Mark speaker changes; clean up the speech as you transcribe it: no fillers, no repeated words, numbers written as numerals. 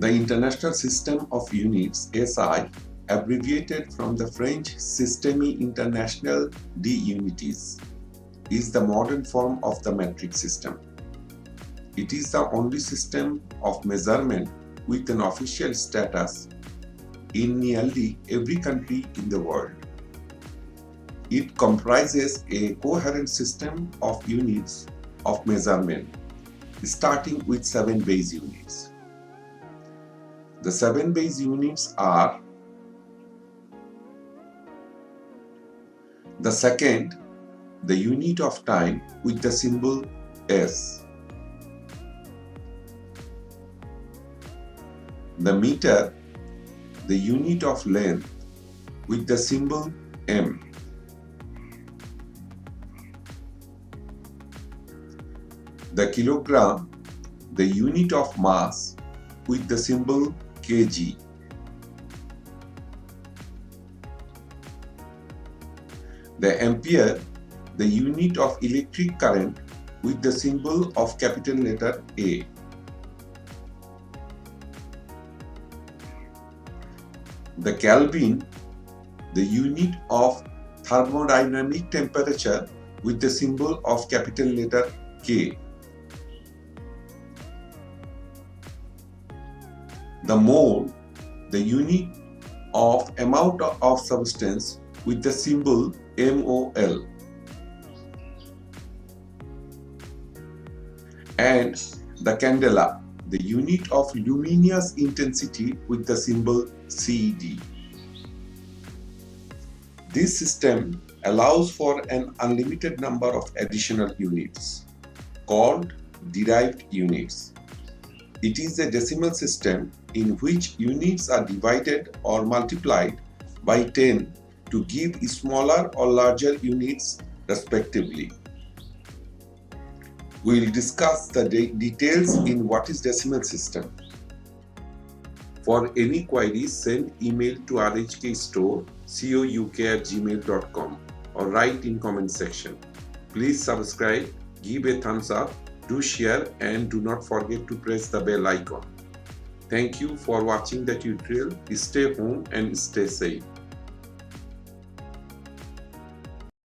Speaker 1: The International System of Units (SI), abbreviated from the French Système International des Unités, is the modern form of the metric system. It is the only system of measurement with an official status in nearly every country in the world. It comprises a coherent system of units of measurement, starting with 7 base units. The 7 base units are: the second, the unit of time with the symbol S; the meter, the unit of length with the symbol M; the kilogram, the unit of mass with the symbol kg; the ampere, the unit of electric current with the symbol of capital letter A; the Kelvin, the unit of thermodynamic temperature with the symbol of capital letter K; the mole, the unit of amount of substance with the symbol MOL; and the candela, the unit of luminous intensity with the symbol CD. This system allows for an unlimited number of additional units, called derived units. It is a decimal system in which units are divided or multiplied by 10 to give smaller or larger units respectively. We will discuss the details in what is decimal system. For any queries, send email to rhkstore@gmail.com or write in comment section. Please subscribe, give a thumbs up, do share, and do not forget to press the bell icon. Thank you for watching the tutorial. Stay home and stay safe.